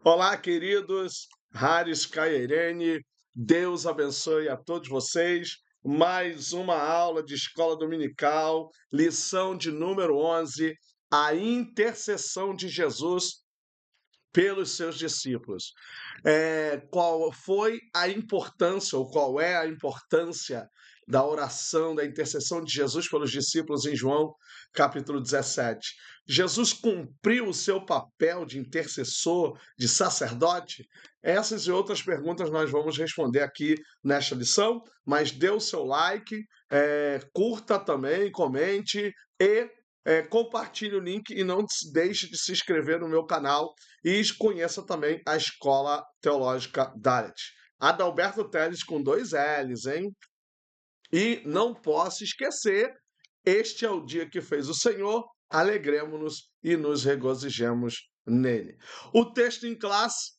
Olá, queridos, Haris Cairene, Deus abençoe a todos vocês. Mais uma aula de escola dominical, lição de número 11, a intercessão de Jesus pelos seus discípulos. Qual foi a importância, ou qual é a importância da oração, da intercessão de Jesus pelos discípulos em João, capítulo 17? Jesus cumpriu o seu papel de intercessor, de sacerdote? Essas e outras perguntas nós vamos responder aqui nesta lição, mas dê o seu like, curta também, comente e compartilhe o link e não deixe de se inscrever no meu canal e conheça também a Escola Teológica Dalet. Adalberto Teles com 2 L's, hein? E não posso esquecer, este é o dia que fez o Senhor, alegremo-nos e nos regozijemos nele. O texto em classe,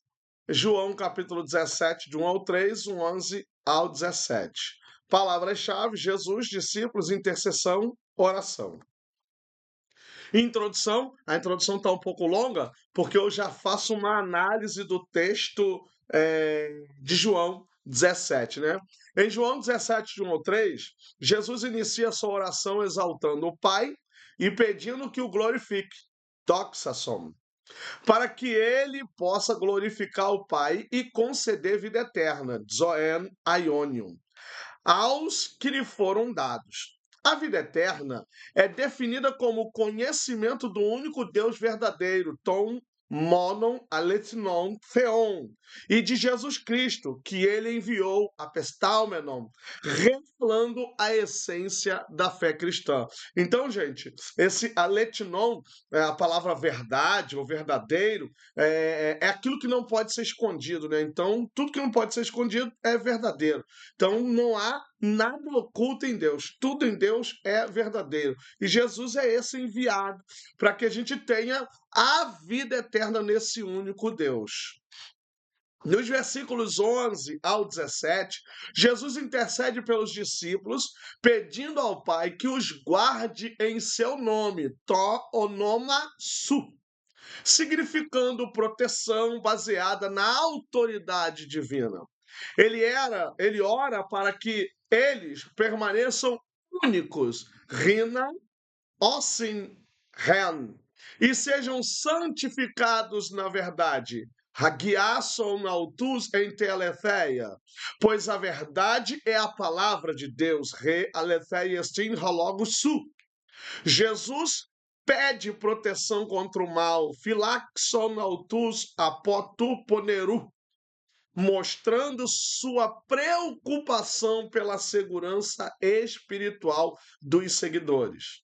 João capítulo 17, de 1 ao 3, 11 ao 17. Palavras-chave: Jesus, discípulos, intercessão, oração. Introdução, a introdução está um pouco longa, porque eu já faço uma análise do texto de João 17, né? Em João 17, de 1 ao 3, Jesus inicia sua oração exaltando o Pai e pedindo que o glorifique, doxason, para que ele possa glorificar o Pai e conceder vida eterna, zoen aionium, aos que lhe foram dados. A vida eterna é definida como o conhecimento do único Deus verdadeiro, ton monon aletnon theon, e de Jesus Cristo, que ele enviou, apestaumenon, revelando a essência da fé cristã. Então, gente, esse aletnon, a palavra verdade ou verdadeiro, é aquilo que não pode ser escondido, né? Então, tudo que não pode ser escondido é verdadeiro. Então, não há nada oculto em Deus, tudo em Deus é verdadeiro. E Jesus é esse enviado para que a gente tenha a vida eterna nesse único Deus. Nos versículos 11 ao 17, Jesus intercede pelos discípulos, pedindo ao Pai que os guarde em seu nome, to onoma su, significando proteção baseada na autoridade divina. Ele ora para que eles permaneçam únicos, rina, ossin, ren, e sejam santificados na verdade. Hagiason autus em teletheia, pois a verdade é a palavra de Deus, re aletheia estin halogos su. Jesus pede proteção contra o mal, filaxon autus apotu poneru, mostrando sua preocupação pela segurança espiritual dos seguidores.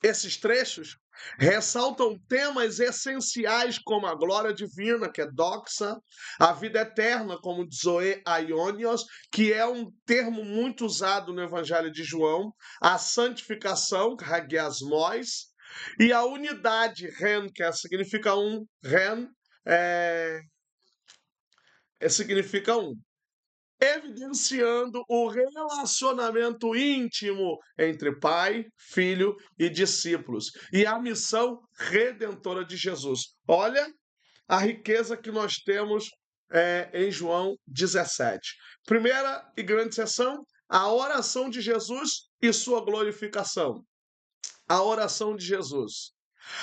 Esses trechos ressaltam temas essenciais como a glória divina, que é doxa, a vida eterna, como zoe aionios, que é um termo muito usado no Evangelho de João, a santificação, hagiasmos, e a unidade, ren, que significa um, ren, significa um, evidenciando o relacionamento íntimo entre Pai, Filho e discípulos e a missão redentora de Jesus. Olha a riqueza que nós temos em João 17. Primeira e grande seção, a oração de Jesus e sua glorificação. A oração de Jesus.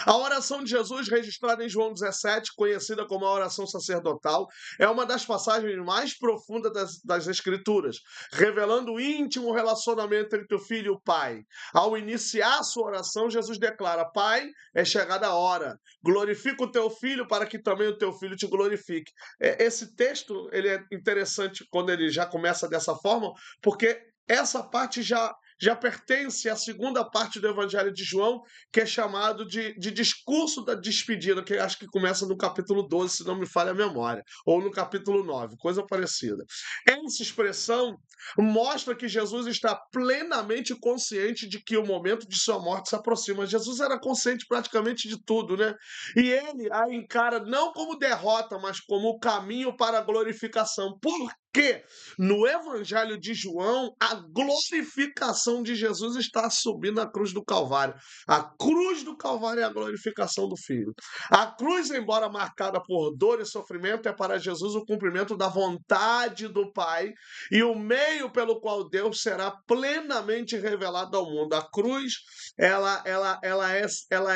A oração de Jesus, registrada em João 17, conhecida como a oração sacerdotal, é uma das passagens mais profundas das Escrituras, revelando o íntimo relacionamento entre o Filho e o Pai. Ao iniciar a sua oração, Jesus declara: Pai, é chegada a hora, glorifica o teu Filho para que também o teu Filho te glorifique. Esse texto ele é interessante quando ele já começa dessa forma, porque essa parte já pertence à segunda parte do Evangelho de João, que é chamado de discurso da despedida, que acho que começa no capítulo 12, se não me falha a memória, ou no capítulo 9, coisa parecida. Essa expressão mostra que Jesus está plenamente consciente de que o momento de sua morte se aproxima. Jesus era consciente praticamente de tudo, né? E ele a encara não como derrota, mas como o caminho para a glorificação. Por porque no Evangelho de João, a glorificação de Jesus está subindo na cruz do Calvário. A cruz do Calvário é a glorificação do Filho. A cruz, embora marcada por dor e sofrimento, é para Jesus o cumprimento da vontade do Pai e o meio pelo qual Deus será plenamente revelado ao mundo. A cruz, ela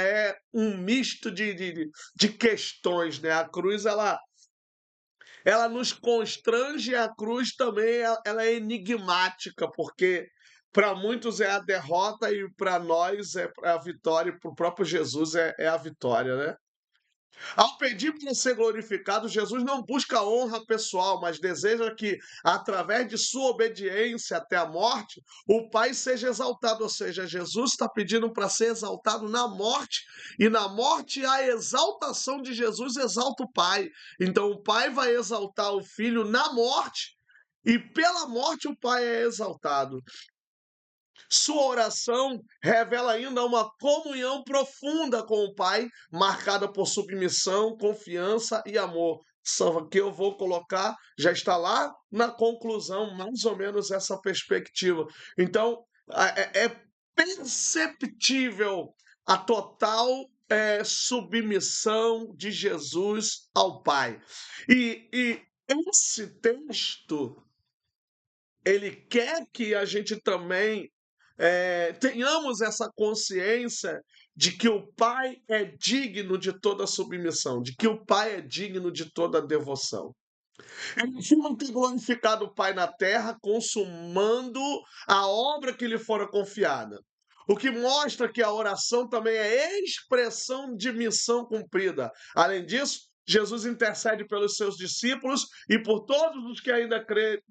é um misto de questões, né? A cruz, ela nos constrange, a cruz também ela é enigmática, porque para muitos é a derrota e para nós é a vitória, e para o próprio Jesus é a vitória, né? Ao pedir para ser glorificado, Jesus não busca honra pessoal, mas deseja que, através de sua obediência até a morte, o Pai seja exaltado. Ou seja, Jesus está pedindo para ser exaltado na morte, e na morte a exaltação de Jesus exalta o Pai. Então o Pai vai exaltar o Filho na morte, e pela morte o Pai é exaltado. Sua oração revela ainda uma comunhão profunda com o Pai, marcada por submissão, confiança e amor. Só que eu vou colocar, já está lá na conclusão, mais ou menos essa perspectiva. Então, é perceptível a total submissão de Jesus ao Pai. E esse texto, ele quer que a gente também tenhamos essa consciência de que o Pai é digno de toda submissão, de que o Pai é digno de toda devoção. Ele afirma ter glorificado o Pai na terra, consumando a obra que lhe fora confiada. O que mostra que a oração também é expressão de missão cumprida. Além disso, Jesus intercede pelos seus discípulos e por todos os que ainda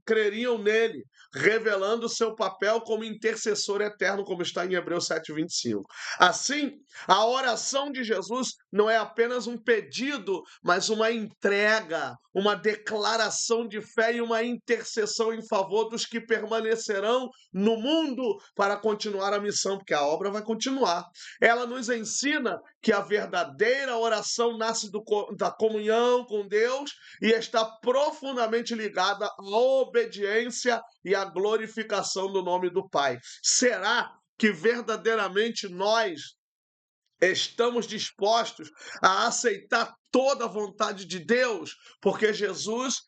creriam nele, revelando seu papel como intercessor eterno, como está em Hebreus 7:25. Assim, a oração de Jesus não é apenas um pedido, mas uma entrega, uma declaração de fé e uma intercessão em favor dos que permanecerão no mundo para continuar a missão, porque a obra vai continuar. Ela nos ensina que a verdadeira oração nasce da comunhão com Deus e está profundamente ligada à obediência e à glorificação do nome do Pai. Será que verdadeiramente nós estamos dispostos a aceitar toda a vontade de Deus? Porque Jesus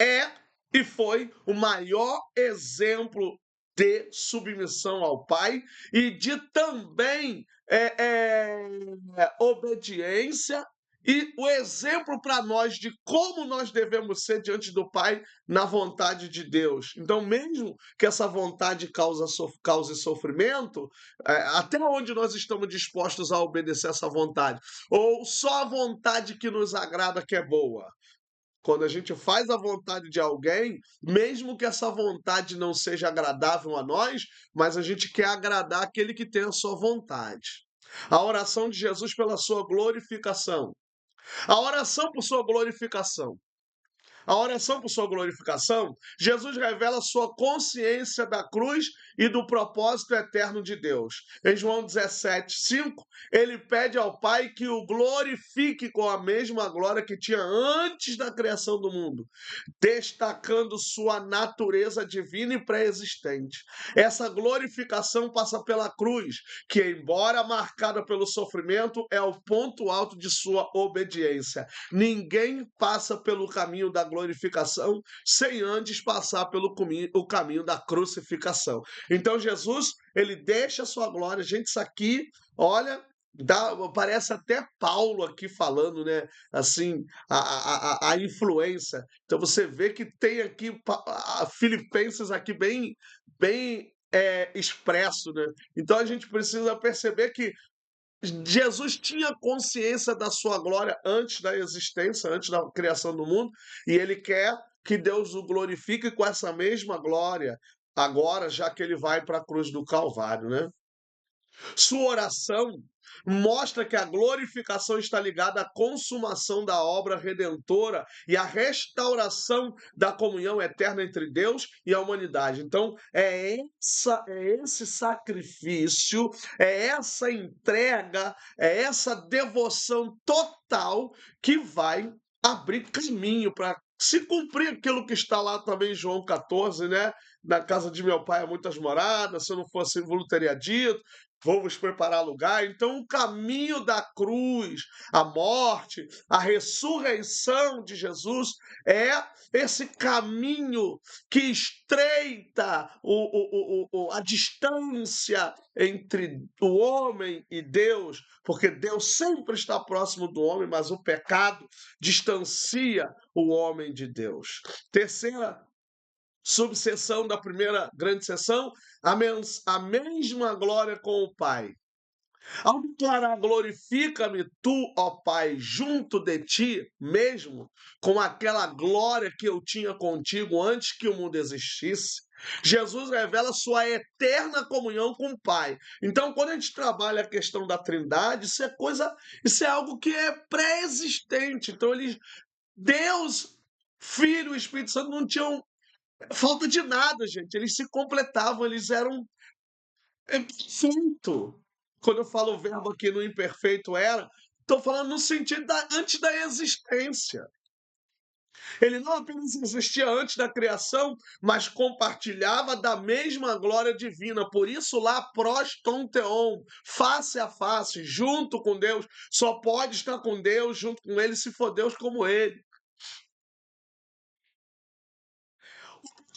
é e foi o maior exemplo de submissão ao Pai e de também obediência, e o exemplo para nós de como nós devemos ser diante do Pai na vontade de Deus. Então, mesmo que essa vontade cause sofrimento, até onde nós estamos dispostos a obedecer essa vontade? Ou só a vontade que nos agrada que é boa? Quando a gente faz a vontade de alguém, mesmo que essa vontade não seja agradável a nós, mas a gente quer agradar aquele que tem a sua vontade. A oração de Jesus pela sua glorificação. A oração por sua glorificação. A oração por sua glorificação, Jesus revela sua consciência da cruz e do propósito eterno de Deus. Em João 17:5, ele pede ao Pai que o glorifique com a mesma glória que tinha antes da criação do mundo, destacando sua natureza divina e pré-existente. Essa glorificação passa pela cruz, que, embora marcada pelo sofrimento, é o ponto alto de sua obediência. Ninguém passa pelo caminho da glorificação sem antes passar pelo o caminho da crucificação. Então Jesus, ele deixa a sua glória. Gente, isso aqui, olha, parece até Paulo aqui falando, né? Assim, a influência. Então você vê que tem aqui Filipenses aqui bem expresso, né? Então a gente precisa perceber que Jesus tinha consciência da sua glória antes da existência, antes da criação do mundo, e ele quer que Deus o glorifique com essa mesma glória agora, já que ele vai para a cruz do Calvário, né? Sua oração mostra que a glorificação está ligada à consumação da obra redentora e à restauração da comunhão eterna entre Deus e a humanidade. Então, é esse sacrifício, é essa entrega, é essa devoção total que vai abrir caminho para se cumprir aquilo que está lá também em João 14, né? Na casa de meu pai há muitas moradas, se eu não fosse, vos teria dito, vou vos preparar lugar. Então, o caminho da cruz, a morte, a ressurreição de Jesus é esse caminho que estreita a distância entre o homem e Deus, porque Deus sempre está próximo do homem, mas o pecado distancia o homem de Deus. Terceira subseção da primeira grande sessão, a mesma glória com o Pai. Ao declarar glorifica-me tu, ó Pai, junto de ti mesmo, com aquela glória que eu tinha contigo antes que o mundo existisse, Jesus revela sua eterna comunhão com o Pai. Então, quando a gente trabalha a questão da Trindade, isso é algo que é pré-existente. Então, Deus, Filho e Espírito Santo não tinham falta de nada, gente. Eles se completavam, eles eram perfeito. Quando eu falo o verbo aqui no imperfeito era, estou falando no sentido antes da existência. Ele não apenas existia antes da criação, mas compartilhava da mesma glória divina. Por isso lá, prostonteon, face a face, junto com Deus. Só pode estar com Deus, junto com Ele, se for Deus como Ele.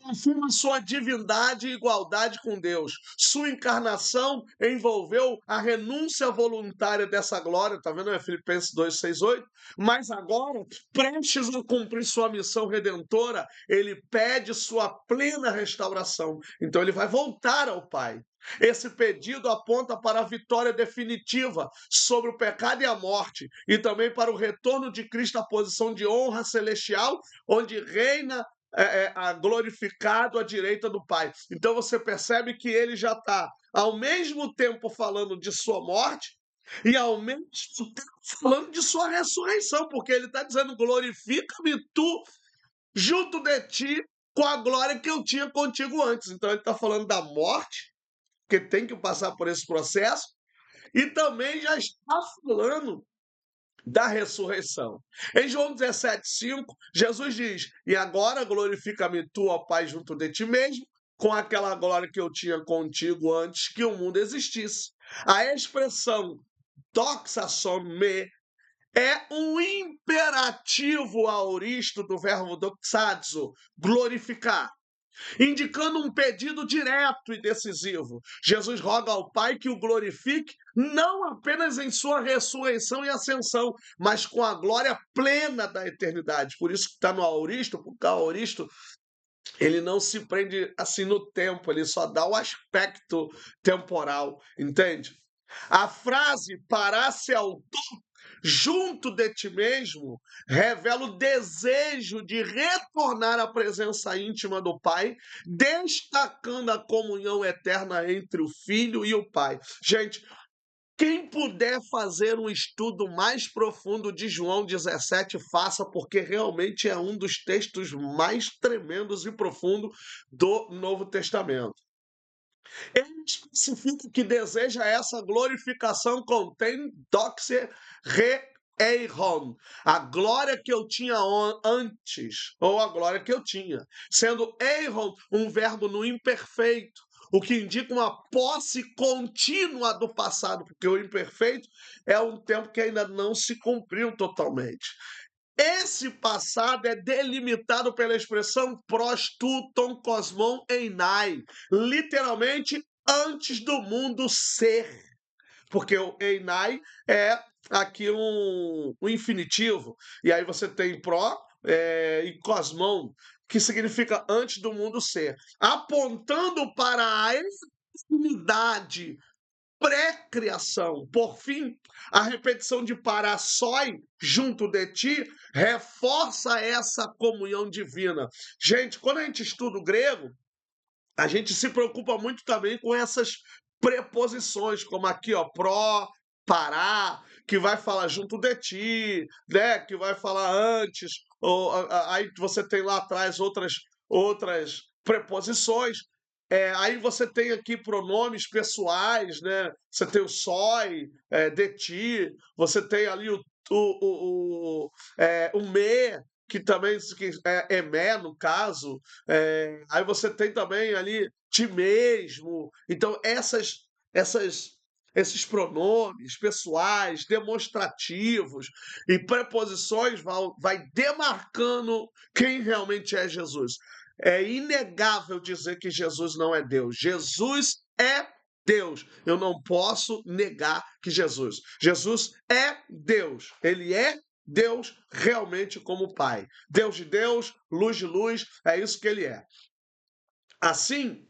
Confirma sua divindade e igualdade com Deus. Sua encarnação envolveu a renúncia voluntária dessa glória, tá vendo? É Filipenses 2:6-8. Mas agora, prestes a cumprir sua missão redentora, ele pede sua plena restauração. Então ele vai voltar ao Pai. Esse pedido aponta para a vitória definitiva sobre o pecado e a morte, e também para o retorno de Cristo à posição de honra celestial, onde reina glorificado à direita do Pai. Então você percebe que ele já está, ao mesmo tempo, falando de sua morte e ao mesmo tempo falando de sua ressurreição, porque ele está dizendo: glorifica-me tu junto de ti com a glória que eu tinha contigo antes. Então ele está falando da morte, que tem que passar por esse processo, e também já está falando da ressurreição. Em João 17:5, Jesus diz: e agora glorifica-me tu, ó Pai, junto de ti mesmo, com aquela glória que eu tinha contigo antes que o mundo existisse. A expressão doxason me é um imperativo aoristo do verbo doxazo, glorificar, indicando um pedido direto e decisivo. Jesus roga ao Pai que o glorifique não apenas em sua ressurreição e ascensão, mas com a glória plena da eternidade. Por isso que está no aoristo, porque o aoristo ele não se prende assim no tempo, ele só dá o aspecto temporal, entende? A frase parar-se ao junto de ti mesmo, revela o desejo de retornar à presença íntima do Pai, destacando a comunhão eterna entre o Filho e o Pai. Gente, quem puder fazer um estudo mais profundo de João 17, faça, porque realmente é um dos textos mais tremendos e profundos do Novo Testamento. Ele especifica que deseja essa glorificação contém doxe re eiron, a glória que eu tinha antes, ou a glória que eu tinha, sendo eiron um verbo no imperfeito, o que indica uma posse contínua do passado, porque o imperfeito é um tempo que ainda não se cumpriu totalmente. Esse passado é delimitado pela expressão prostuton cosmon einai, literalmente antes do mundo ser, porque o einai é aqui um infinitivo, e aí você tem e cosmon, que significa antes do mundo ser, apontando para a eternidade pré-criação. Por fim, a repetição de parassoi, junto de ti, reforça essa comunhão divina. Gente, quando a gente estuda o grego, a gente se preocupa muito também com essas preposições, como aqui, ó, pró, pará, que vai falar junto de ti, né, que vai falar antes, ou, aí você tem lá atrás outras preposições. Aí você tem aqui pronomes pessoais, né? Você tem o soi, de ti, você tem ali o me, que também que é Emé, no caso, aí você tem também ali ti mesmo. Então essas esses pronomes pessoais, demonstrativos e preposições vai demarcando quem realmente é Jesus. É inegável dizer que Jesus não é Deus. Jesus é Deus. Eu não posso negar que Jesus é Deus. Ele é Deus realmente como Pai. Deus de luz, é isso que ele é. Assim,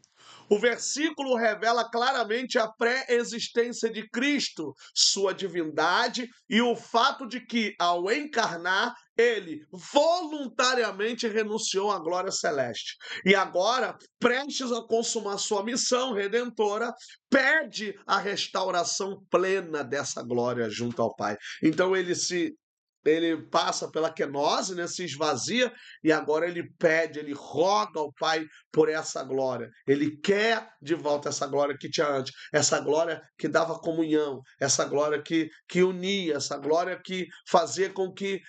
o versículo revela claramente a pré-existência de Cristo, sua divindade e o fato de que, ao encarnar, ele voluntariamente renunciou à glória celeste. E agora, prestes a consumar sua missão redentora, pede a restauração plena dessa glória junto ao Pai. Então ele passa pela quenose, né, se esvazia, e agora ele pede, ele roga ao Pai por essa glória. Ele quer de volta essa glória que tinha antes, essa glória que dava comunhão, essa glória que unia, essa glória que fazia com que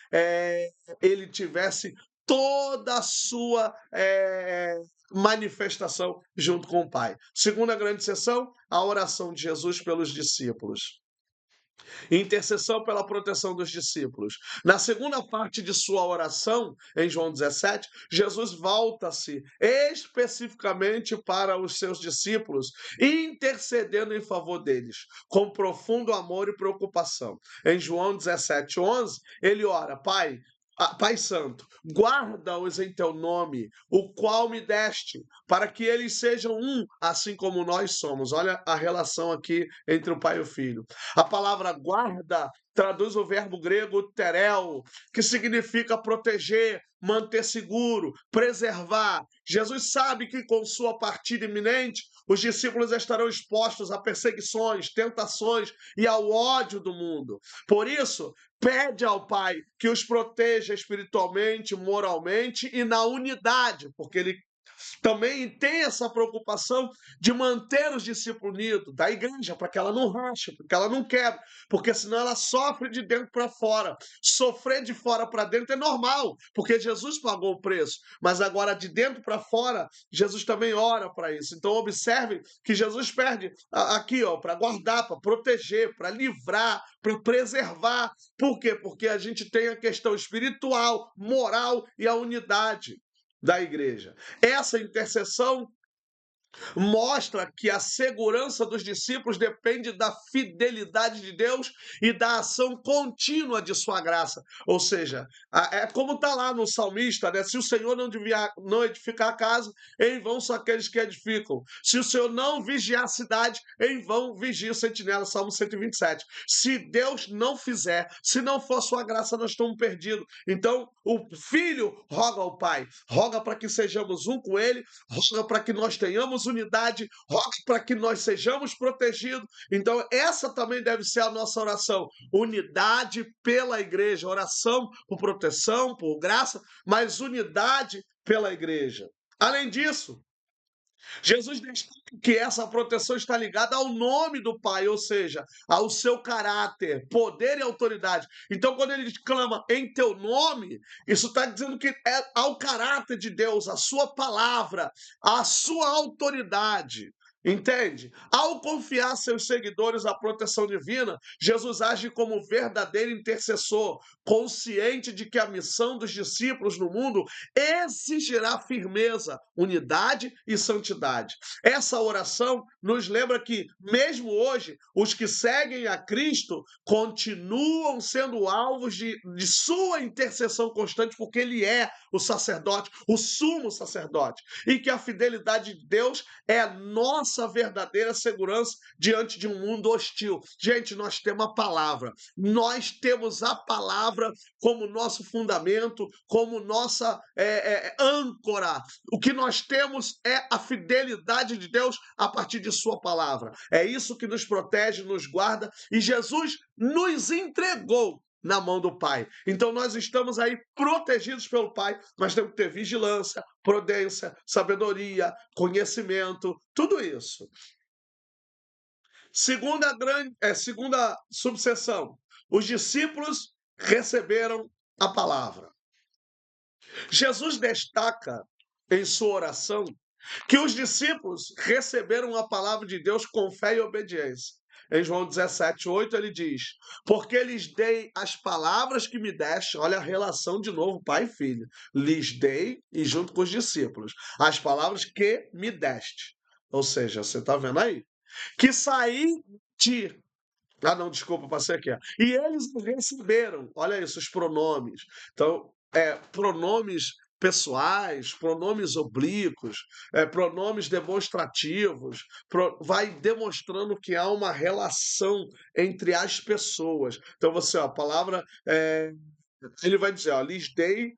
ele tivesse toda a sua manifestação junto com o Pai. Segunda grande sessão, a oração de Jesus pelos discípulos. Intercessão pela proteção dos discípulos. Na segunda parte de sua oração, em João 17, Jesus volta-se especificamente para os seus discípulos, intercedendo em favor deles, com profundo amor e preocupação. Em João 17:11, ele ora: Pai Santo, guarda-os em teu nome, o qual me deste, para que eles sejam um, assim como nós somos. Olha a relação aqui entre o Pai e o Filho. A palavra guarda traduz o verbo grego terel, que significa proteger, manter seguro, preservar. Jesus sabe que com sua partida iminente, os discípulos estarão expostos a perseguições, tentações e ao ódio do mundo. Por isso, pede ao Pai que os proteja espiritualmente, moralmente e na unidade, porque ele também tem essa preocupação de manter os discípulos unidos da igreja, para que ela não rache, para que ela não quebre, porque senão ela sofre de dentro para fora. Sofrer de fora para dentro é normal, porque Jesus pagou o preço, mas agora de dentro para fora, Jesus também ora para isso. Então observe que Jesus perde aqui, ó, para guardar, para proteger, para livrar, para preservar. Por quê? Porque a gente tem a questão espiritual, moral e a unidade da igreja. Essa intercessão mostra que a segurança dos discípulos depende da fidelidade de Deus e da ação contínua de sua graça. Ou seja, é como está lá no salmista, né? Se o Senhor não edificar a casa, em vão são aqueles que edificam. Se o Senhor não vigiar a cidade, em vão vigia o sentinela, Salmo 127. Se Deus não fizer, se não for sua graça, nós estamos perdidos. Então, o filho roga ao Pai, roga para que sejamos um com ele, roga para que nós tenhamos unidade, roga para que nós sejamos protegidos. Então, essa também deve ser a nossa oração. Unidade pela igreja, oração por proteção, por graça, mas unidade pela igreja. Além disso, Jesus destaca que essa proteção está ligada ao nome do Pai, ou seja, ao seu caráter, poder e autoridade. Então, quando ele clama em teu nome, isso está dizendo que é ao caráter de Deus, a sua palavra, a sua autoridade. Entende? Ao confiar seus seguidores à proteção divina, Jesus age como verdadeiro intercessor, consciente de que a missão dos discípulos no mundo exigirá firmeza, unidade e santidade. Essa oração nos lembra que, mesmo hoje, os que seguem a Cristo continuam sendo alvos de sua intercessão constante, porque Ele é o sacerdote, o sumo sacerdote, e que a fidelidade de Deus é a nossa verdadeira segurança diante de um mundo hostil. Gente, nós temos a palavra, nós temos a palavra como nosso fundamento, como nossa âncora. O que nós temos é a fidelidade de Deus a partir de sua palavra. É isso que nos protege, nos guarda, e Jesus nos entregou na mão do Pai. Então nós estamos aí protegidos pelo Pai, mas temos que ter vigilância, prudência, sabedoria, conhecimento, tudo isso. Segunda subseção, os discípulos receberam a palavra. Jesus destaca em sua oração que os discípulos receberam a palavra de Deus com fé e obediência. Em João 17:8 ele diz: Porque lhes dei as palavras que me deste, olha a relação de novo, pai e filho. Lhes dei, e junto com os discípulos, as palavras que me deste. Ou seja, você está vendo aí? Que saí de. Ah, não, desculpa, passei aqui. E eles receberam, olha isso, os pronomes. Então, pronomes pessoais, pronomes oblíquos, pronomes demonstrativos, vai demonstrando que há uma relação entre as pessoas. Então, você, ó, a palavra, ele vai dizer, ó, lhes dei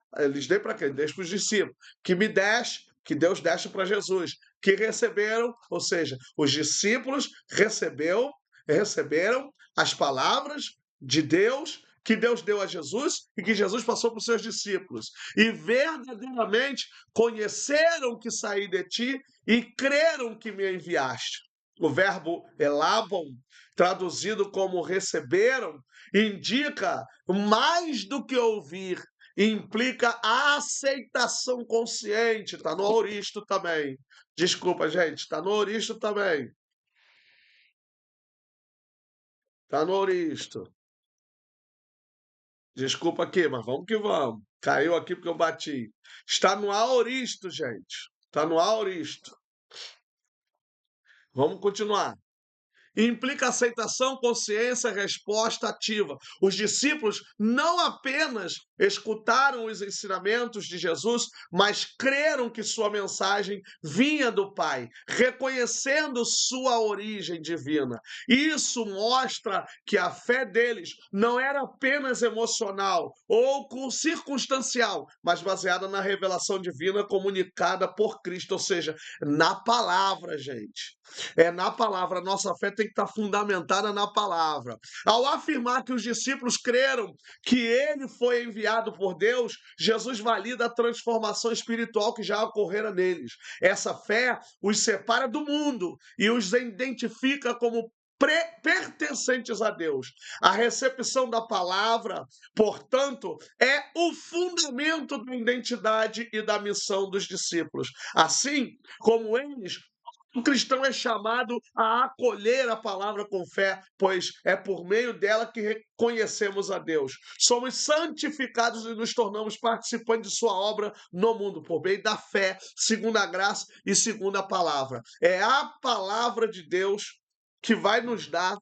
para quem? Dei para os discípulos, que me deste, que Deus deste para Jesus, que receberam, ou seja, os discípulos receberam as palavras de Deus que Deus deu a Jesus e que Jesus passou para os seus discípulos. E verdadeiramente conheceram que saí de ti e creram que me enviaste. O verbo elabam, traduzido como receberam, indica mais do que ouvir, implica a aceitação consciente. Está no auristo também. Desculpa, gente, está no auristo também. Tá no Ouristo. Desculpa aqui, mas vamos que vamos. Caiu aqui porque eu bati. Está no Auristo, gente. Está no Auristo. Vamos continuar. Implica aceitação, consciência, resposta ativa. Os discípulos não apenas escutaram os ensinamentos de Jesus, mas creram que sua mensagem vinha do Pai, reconhecendo sua origem divina. Isso mostra que a fé deles não era apenas emocional ou circunstancial, mas baseada na revelação divina comunicada por Cristo, ou seja, na palavra, gente. É na palavra, a nossa fé tem que estar fundamentada na palavra. Ao afirmar que os discípulos creram que ele foi enviado por Deus, Jesus valida a transformação espiritual que já ocorrera neles. Essa fé os separa do mundo e os identifica como pertencentes a Deus. A recepção da palavra, portanto, é o fundamento da identidade e da missão dos discípulos. Assim como eles, o cristão é chamado a acolher a palavra com fé, pois é por meio dela que reconhecemos a Deus. Somos santificados e nos tornamos participantes de sua obra no mundo, por meio da fé, segundo a graça e segundo a palavra. É a palavra de Deus que vai nos dar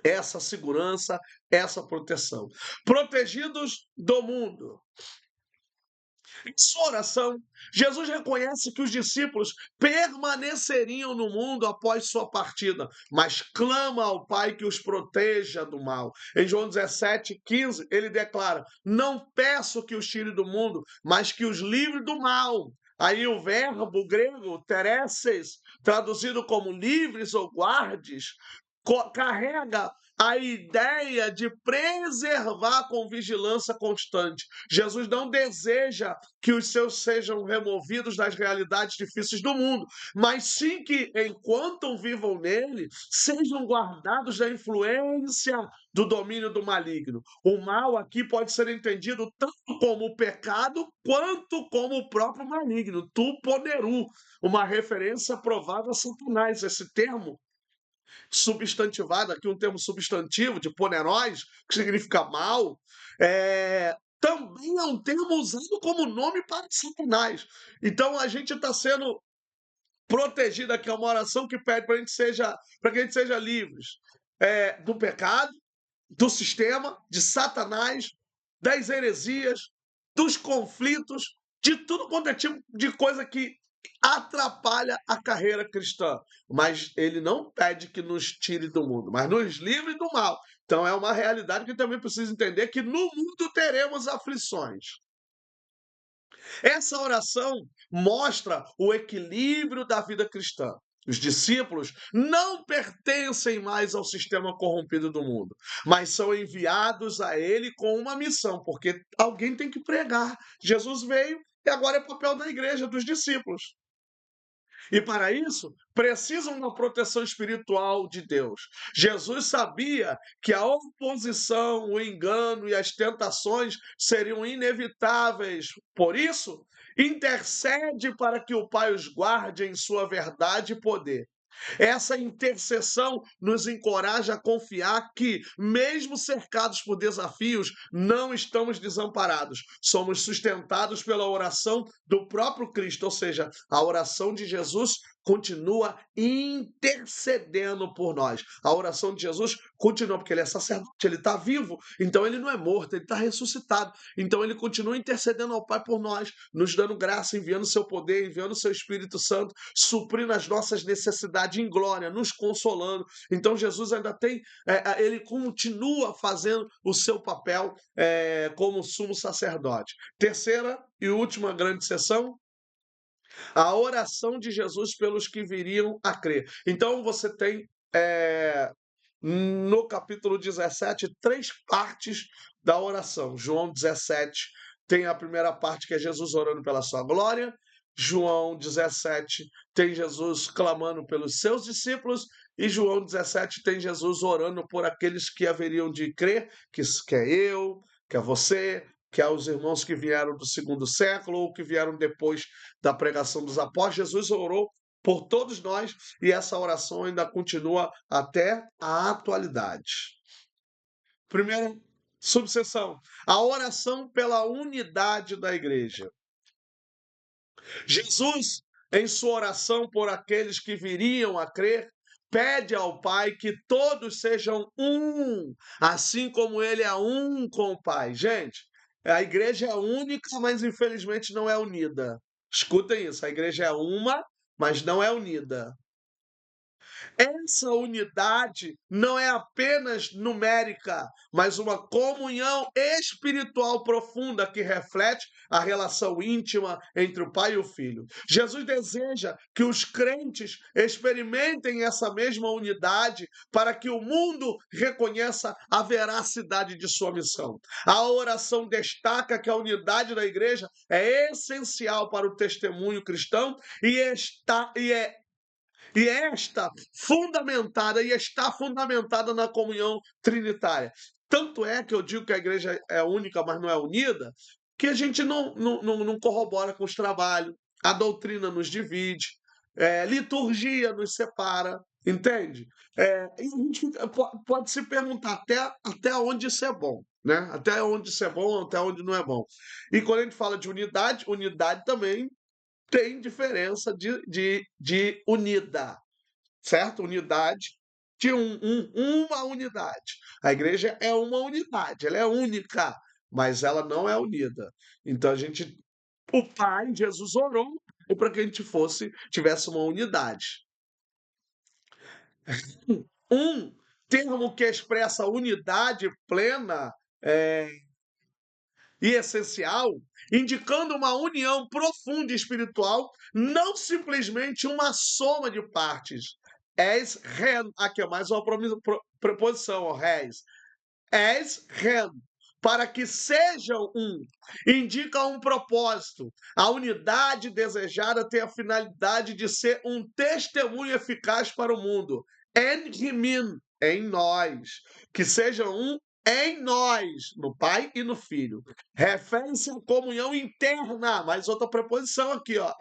essa segurança, essa proteção. Protegidos do mundo. Em sua oração, Jesus reconhece que os discípulos permaneceriam no mundo após sua partida, mas clama ao Pai que os proteja do mal. Em João 17:15, ele declara: Não peço que os tire do mundo, mas que os livre do mal. Aí o verbo grego tereses, traduzido como livres ou guardes, carrega a ideia de preservar com vigilância constante. Jesus não deseja que os seus sejam removidos das realidades difíceis do mundo, mas sim que, enquanto vivam nele, sejam guardados da influência do domínio do maligno. O mal aqui pode ser entendido tanto como o pecado quanto como o próprio maligno, tu poderu, uma referência provável a Satanás. Esse termo substantivado, aqui um termo substantivo de poneróis, que significa mal, também é um termo usado como nome para Satanás. Então a gente está sendo protegido aqui, é uma oração que pede para que a gente seja livres do pecado, do sistema, de Satanás, das heresias, dos conflitos, de tudo quanto é tipo de coisa que atrapalha a carreira cristã. Mas ele não pede que nos tire do mundo, mas nos livre do mal. Então é uma realidade que também precisa entender que no mundo teremos aflições. Essa oração mostra o equilíbrio da vida cristã. Os discípulos não pertencem mais ao sistema corrompido do mundo, mas são enviados a ele com uma missão, porque alguém tem que pregar. Jesus veio e agora é papel da igreja, dos discípulos. E para isso, precisam da proteção espiritual de Deus. Jesus sabia que a oposição, o engano e as tentações seriam inevitáveis. Por isso, intercede para que o Pai os guarde em sua verdade e poder. Essa intercessão nos encoraja a confiar que, mesmo cercados por desafios, não estamos desamparados. Somos sustentados pela oração do próprio Cristo, ou seja, a oração de Jesus continua intercedendo por nós. A oração de Jesus continua, porque ele é sacerdote, ele está vivo, então ele não é morto, ele está ressuscitado. Então ele continua intercedendo ao Pai por nós, nos dando graça, enviando seu poder, enviando seu Espírito Santo, suprindo as nossas necessidades em glória, nos consolando. Então Jesus ainda tem, ele continua fazendo o seu papel como sumo sacerdote. Terceira e última grande sessão, a oração de Jesus pelos que viriam a crer. Então você tem no capítulo 17 três partes da oração. João 17 tem a primeira parte, que é Jesus orando pela sua glória. João 17 tem Jesus clamando pelos seus discípulos. E João 17 tem Jesus orando por aqueles que haveriam de crer, que é eu, que é você, que é os irmãos que vieram do segundo século ou que vieram depois da pregação dos apóstolos. Jesus orou por todos nós e essa oração ainda continua até a atualidade. Primeira subseção, a oração pela unidade da igreja. Jesus, em sua oração por aqueles que viriam a crer, pede ao Pai que todos sejam um, assim como ele é um com o Pai. Gente, a igreja é única, mas infelizmente não é unida. Escutem isso, a igreja é uma, mas não é unida. Essa unidade não é apenas numérica, mas uma comunhão espiritual profunda que reflete a relação íntima entre o Pai e o Filho. Jesus deseja que os crentes experimentem essa mesma unidade para que o mundo reconheça a veracidade de sua missão. A oração destaca que a unidade da igreja é essencial para o testemunho cristão está fundamentada na comunhão trinitária. Tanto é que eu digo que a igreja é única, mas não é unida, que a gente não corrobora com os trabalhos, a doutrina nos divide, liturgia nos separa, entende? E a gente pode se perguntar até onde isso é bom, né? Até onde isso é bom, até onde não é bom. E quando a gente fala de unidade, unidade também tem diferença de unida, certo? Unidade de uma unidade. A igreja é uma unidade, ela é única, mas ela não é unida. Então o Pai, Jesus orou para que a gente tivesse uma unidade. Um termo que expressa unidade plena e essencial, indicando uma união profunda e espiritual, não simplesmente uma soma de partes. És ren, aqui é mais uma preposição, res. És ren, para que sejam um, indica um propósito. A unidade desejada tem a finalidade de ser um testemunho eficaz para o mundo. En rimin, em nós, que sejam um em nós, no Pai e no Filho. Refere-se à comunhão interna, mais outra preposição aqui, ó,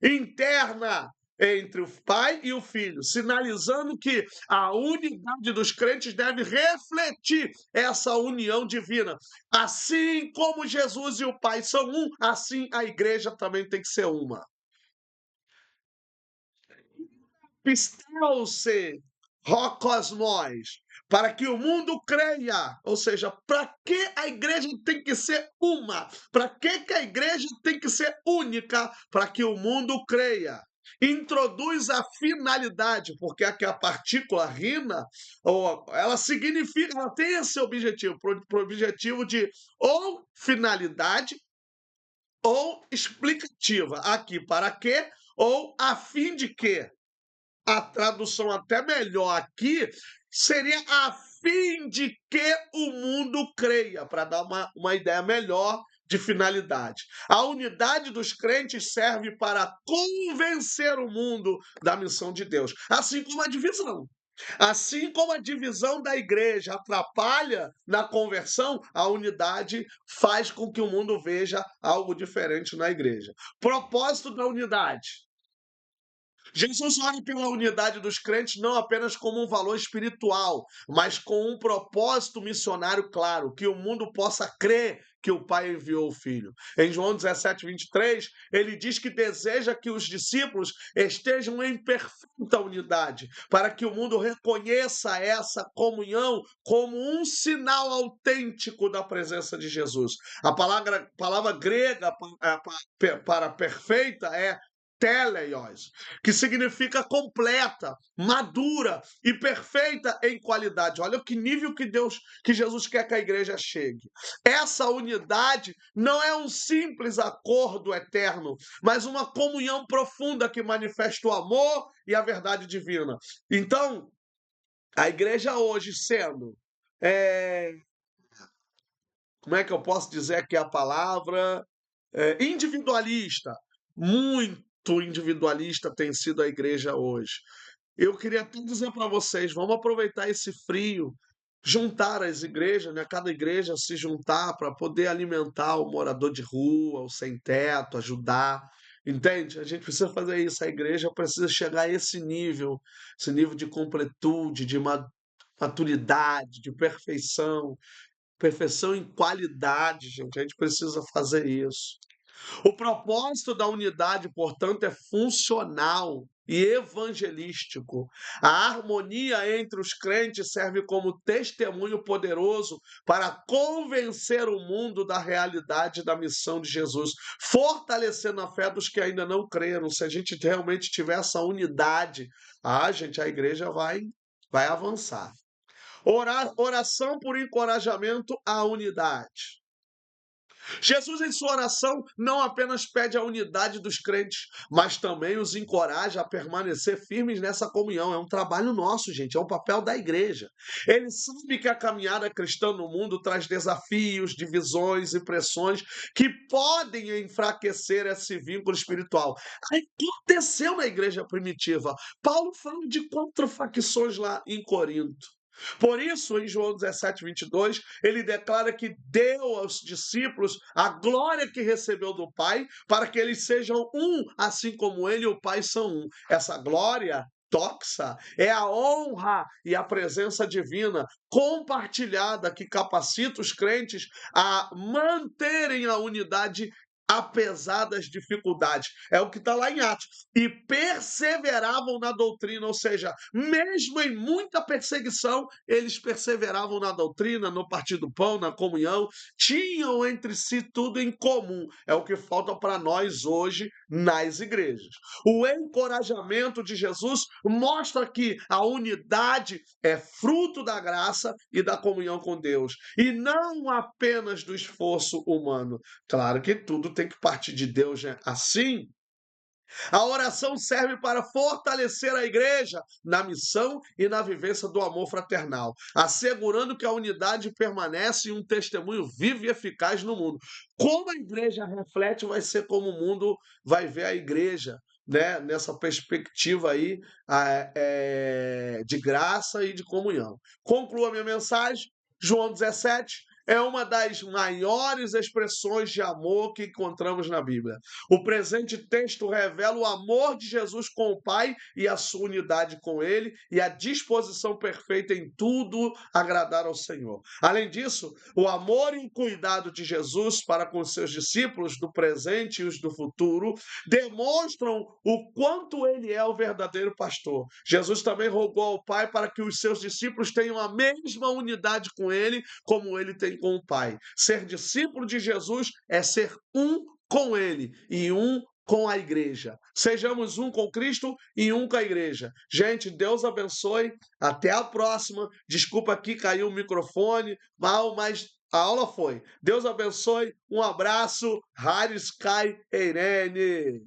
interna entre o Pai e o Filho, sinalizando que a unidade dos crentes deve refletir essa união divina. Assim como Jesus e o Pai são um, assim a igreja também tem que ser uma. Pisteu-se rocosmós, para que o mundo creia. Ou seja, para que a igreja tem que ser uma? Para que a igreja tem que ser única? Para que o mundo creia. Introduz a finalidade, porque aqui a partícula rina, ela significa, ela tem esse objetivo, pro objetivo de ou finalidade ou explicativa. Aqui para quê ou a fim de quê? A tradução até melhor aqui seria a fim de que o mundo creia, para dar uma ideia melhor de finalidade. A unidade dos crentes serve para convencer o mundo da missão de Deus, assim como a divisão. Assim como a divisão da igreja atrapalha na conversão, a unidade faz com que o mundo veja algo diferente na igreja. Propósito da unidade. Jesus olha pela unidade dos crentes não apenas como um valor espiritual, mas com um propósito missionário claro, que o mundo possa crer que o Pai enviou o Filho. Em João 17:23, ele diz que deseja que os discípulos estejam em perfeita unidade, para que o mundo reconheça essa comunhão como um sinal autêntico da presença de Jesus. A palavra grega para perfeita é teleios, que significa completa, madura e perfeita em qualidade. Olha que nível que Jesus quer que a igreja chegue. Essa unidade não é um simples acordo eterno, mas uma comunhão profunda que manifesta o amor e a verdade divina. Então, a igreja hoje sendo, é, como é que eu posso dizer que é a palavra? Individualista, muito individualista tem sido a igreja hoje. Eu queria até dizer para vocês, vamos aproveitar esse frio, juntar as igrejas, né? Cada igreja se juntar para poder alimentar o morador de rua, o sem teto, ajudar. Entende? A gente precisa fazer isso. A igreja precisa chegar a esse nível de completude, de maturidade, de perfeição, perfeição em qualidade, gente. A gente precisa fazer isso. O propósito da unidade, portanto, é funcional e evangelístico. A harmonia entre os crentes serve como testemunho poderoso para convencer o mundo da realidade da missão de Jesus, fortalecendo a fé dos que ainda não creram. Se a gente realmente tiver essa unidade, gente, a igreja vai avançar. Oração por encorajamento à unidade. Jesus, em sua oração, não apenas pede a unidade dos crentes, mas também os encoraja a permanecer firmes nessa comunhão. É um trabalho nosso, gente, é um papel da igreja. Ele sabe que a caminhada cristã no mundo traz desafios, divisões e pressões que podem enfraquecer esse vínculo espiritual. Aconteceu na igreja primitiva. Paulo fala de 4 facções lá em Corinto. Por isso, em João 17:22, ele declara que deu aos discípulos a glória que recebeu do Pai, para que eles sejam um, assim como ele e o Pai são um. Essa glória doxa é a honra e a presença divina compartilhada que capacita os crentes a manterem a unidade apesar das dificuldades. É o que está lá em Atos. E perseveravam na doutrina, ou seja, mesmo em muita perseguição, eles perseveravam na doutrina, no partir do pão, na comunhão, tinham entre si tudo em comum. É o que falta para nós hoje nas igrejas. O encorajamento de Jesus mostra que a unidade é fruto da graça e da comunhão com Deus, e não apenas do esforço humano. Claro que tudo tem que partir de Deus, né? Assim, a oração serve para fortalecer a igreja na missão e na vivência do amor fraternal, assegurando que a unidade permanece em um testemunho vivo e eficaz no mundo. Como a igreja reflete, vai ser como o mundo vai ver a igreja, né? Nessa perspectiva aí de graça e de comunhão. Concluo a minha mensagem. João 17 é uma das maiores expressões de amor que encontramos na Bíblia. O presente texto revela o amor de Jesus com o Pai e a sua unidade com Ele e a disposição perfeita em tudo agradar ao Senhor. Além disso, o amor e o cuidado de Jesus para com seus discípulos do presente e os do futuro demonstram o quanto Ele é o verdadeiro pastor. Jesus também rogou ao Pai para que os seus discípulos tenham a mesma unidade com Ele como Ele tem com o Pai. Ser discípulo de Jesus é ser um com Ele e um com a igreja. Sejamos um com Cristo e um com a igreja. Gente, Deus abençoe. Até a próxima. Desculpa aqui, caiu o microfone mal, mas a aula foi. Deus abençoe. Um abraço. Haris Kai Eirene.